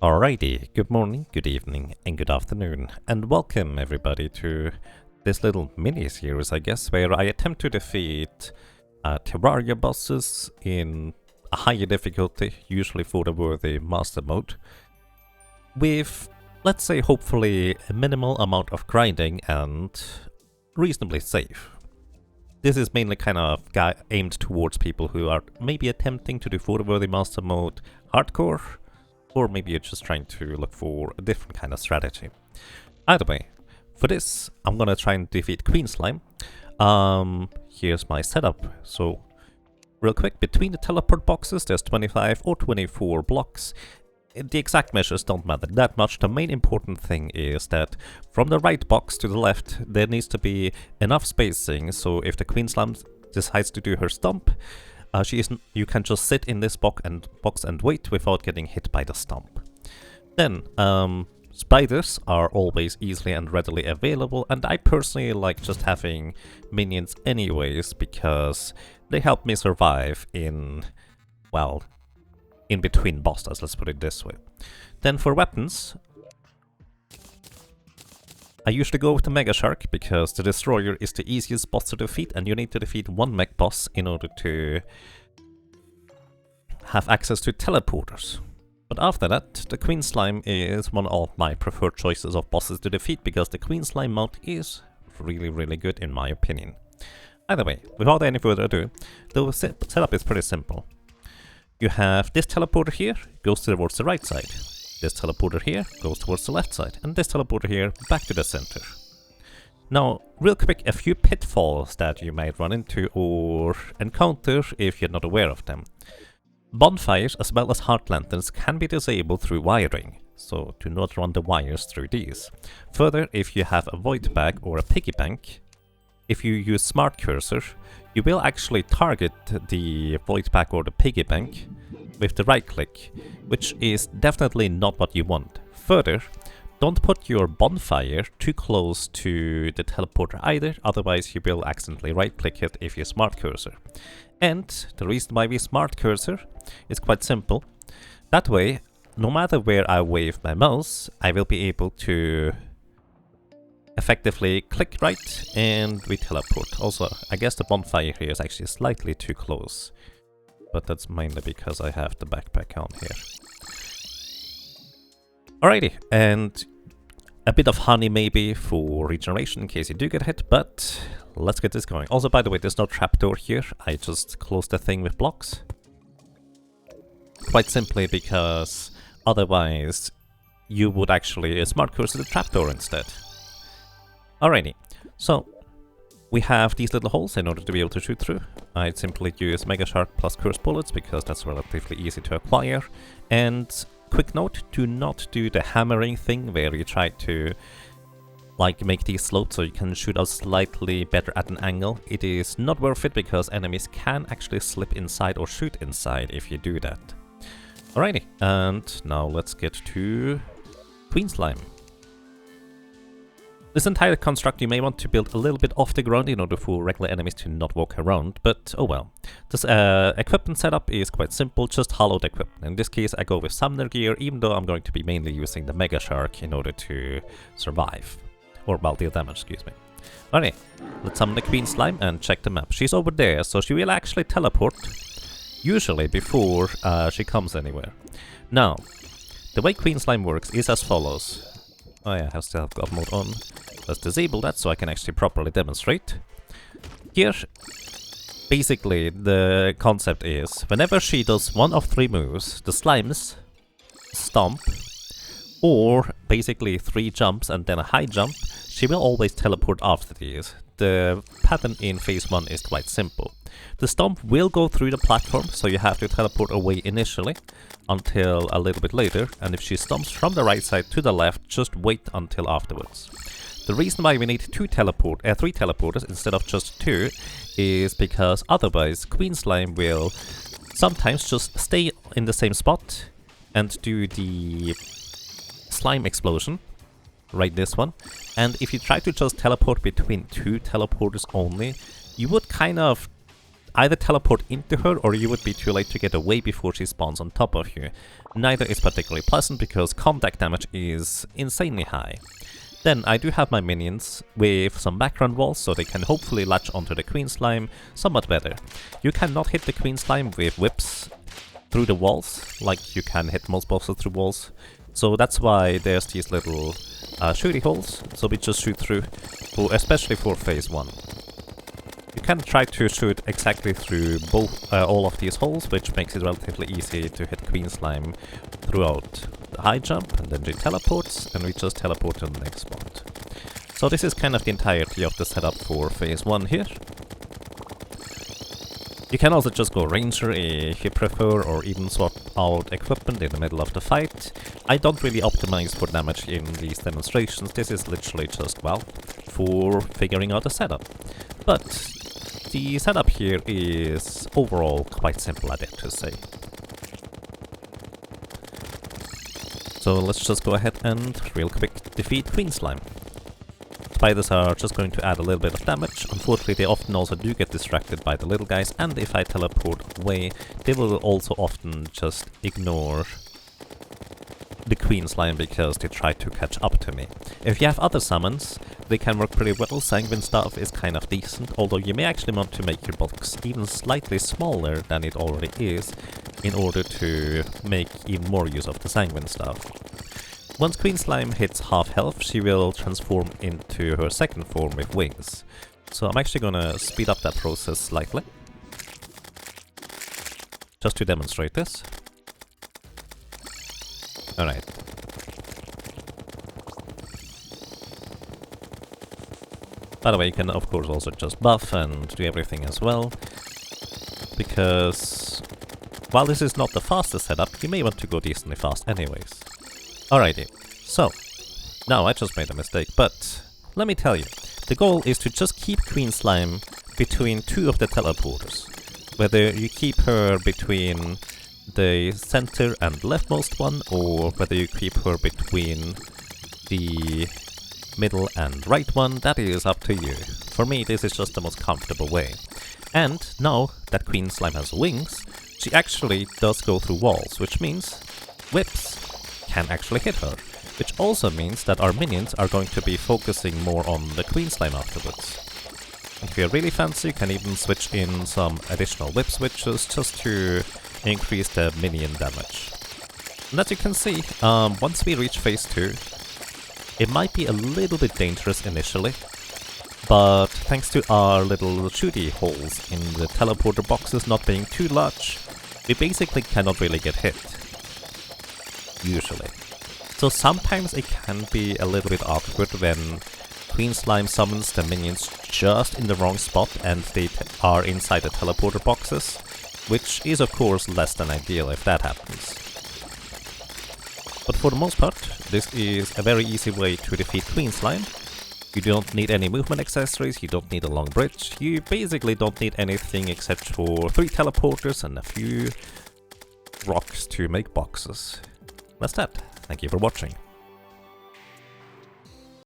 Alrighty, good morning, good evening, and good afternoon, and welcome everybody to this little mini-series, I guess, where I attempt to defeat Terraria bosses in a higher difficulty, usually for the worthy master mode, with, let's say, hopefully a minimal amount of grinding and reasonably safe. This is mainly kind of aimed towards people who are maybe attempting to do for the worthy master mode hardcore, or maybe you're just trying to look for a different kind of strategy. Either way, for this, I'm gonna try and defeat Queen Slime. Here's my setup. So, real quick, between the teleport boxes, there's 25 or 24 blocks. The exact measures don't matter that much. The main important thing is that from the right box to the left, there needs to be enough spacing, so if the Queen Slime decides to do her stomp, you can just sit in this box and wait without getting hit by the stomp. Then, spiders are always easily and readily available, and I personally like just having minions anyways, because they help me survive in, well, in between bosses, let's put it this way. Then for weapons, I usually go with the Mega Shark, because the Destroyer is the easiest boss to defeat, and you need to defeat one mech boss in order to have access to teleporters. But after that, the Queen Slime is one of my preferred choices of bosses to defeat, because the Queen Slime mount is really good in my opinion. Either way, without any further ado, the setup is pretty simple. You have this teleporter here, goes towards the right side. This teleporter here goes towards the left side, and this teleporter here back to the center. Now, real quick, a few pitfalls that you might run into or encounter if you're not aware of them. Bonfires as well as heart lanterns can be disabled through wiring, so do not run the wires through these. Further, if you have a void bag or a piggy bank, if you use smart cursor, you will actually target the void bag or the piggy bank with the right click, which is definitely not what you want. Further, don't put your bonfire too close to the teleporter either, otherwise you will accidentally right click it if you smart cursor. And the reason why we smart cursor is quite simple. That way, no matter where I wave my mouse, I will be able to effectively click right and we teleport. Also, I guess the bonfire here is actually slightly too close, but that's mainly because I have the backpack on here. Alrighty, and a bit of honey maybe for regeneration in case you do get hit, but let's get this going. Also, by the way, there's no trapdoor here. I just closed the thing with blocks. Quite simply because otherwise you would actually smart cursor the trapdoor instead. Alrighty, so we have these little holes in order to be able to shoot through. I'd simply use Mega Shark plus Curse Bullets because that's relatively easy to acquire. And quick note, do not do the hammering thing where you try to like make these sloped so you can shoot out slightly better at an angle. It is not worth it because enemies can actually slip inside or shoot inside if you do that. Alrighty, and now let's get to Queen Slime. This entire construct you may want to build a little bit off the ground in order for regular enemies to not walk around, but oh well. This equipment setup is quite simple, just hollowed equipment. In this case I go with summoner gear, even though I'm going to be mainly using the Mega Shark in order to survive. Or well, deal damage, excuse me. Alright, let's summon the Queen Slime and check the map. She's over there, so she will actually teleport, usually before she comes anywhere. Now, the way Queen Slime works is as follows. Oh yeah, I still have God mode on. Let's disable that so I can actually properly demonstrate. Here, basically, the concept is, whenever she does one of 3 moves, the slimes stomp, or basically 3 jumps and then a high jump, she will always teleport after these. The pattern in phase 1 is quite simple. The stomp will go through the platform, so you have to teleport away initially until a little bit later, and if she stomps from the right side to the left, just wait until afterwards. The reason why we need 3 teleporters instead of just 2 is because otherwise Queen Slime will sometimes just stay in the same spot and do the slime explosion, right, this one, and if you try to just teleport between 2 teleporters only, you would kind of either teleport into her or you would be too late to get away before she spawns on top of you. Neither is particularly pleasant because contact damage is insanely high. Then I do have my minions with some background walls so they can hopefully latch onto the Queen Slime somewhat better. You cannot hit the Queen Slime with whips through the walls like you can hit most bosses through walls. So that's why there's these little shooty holes, so we just shoot through, especially for phase 1. You can try to shoot exactly through all of these holes, which makes it relatively easy to hit Queen Slime throughout the high jump, and then she teleports, and we just teleport to the next spot. So this is kind of the entirety of the setup for phase 1 here. You can also just go Ranger if you prefer, or even swap out equipment in the middle of the fight. I don't really optimize for damage in these demonstrations, this is literally just, well, for figuring out the setup. But the setup here is overall quite simple, I dare to say. So let's just go ahead and real quick defeat Queen Slime. Spiders are just going to add a little bit of damage. Unfortunately, they often also do get distracted by the little guys, and if I teleport away, they will also often just ignore the Queen Slime because they try to catch up to me. If you have other summons, they can work pretty well. Sanguine Staff is kind of decent, although you may actually want to make your box even slightly smaller than it already is in order to make even more use of the Sanguine Staff. Once Queen Slime hits half health, she will transform into her second form with wings. So I'm actually gonna speed up that process slightly, just to demonstrate this. Alright. By the way, you can of course also just buff and do everything as well, because while this is not the fastest setup, you may want to go decently fast anyways. Alrighty, so, now I just made a mistake, but let me tell you, the goal is to just keep Queen Slime between two of the teleporters. Whether you keep her between the center and leftmost one, or whether you keep her between the middle and right one, that is up to you. For me, this is just the most comfortable way. And now that Queen Slime has wings, she actually does go through walls, which means whips can actually hit her, which also means that our minions are going to be focusing more on the Queen Slime afterwards. If you're really fancy, you can even switch in some additional whip switches just to increase the minion damage. And as you can see, once we reach phase 2, it might be a little bit dangerous initially, but thanks to our little shooty holes in the teleporter boxes not being too large, we basically cannot really get hit. Usually. So sometimes it can be a little bit awkward when Queen Slime summons the minions just in the wrong spot and they are inside the teleporter boxes, which is of course less than ideal if that happens. But for the most part, this is a very easy way to defeat Queen Slime. You don't need any movement accessories, you don't need a long bridge, you basically don't need anything except for 3 teleporters and a few rocks to make boxes. That's that. Thank you for watching.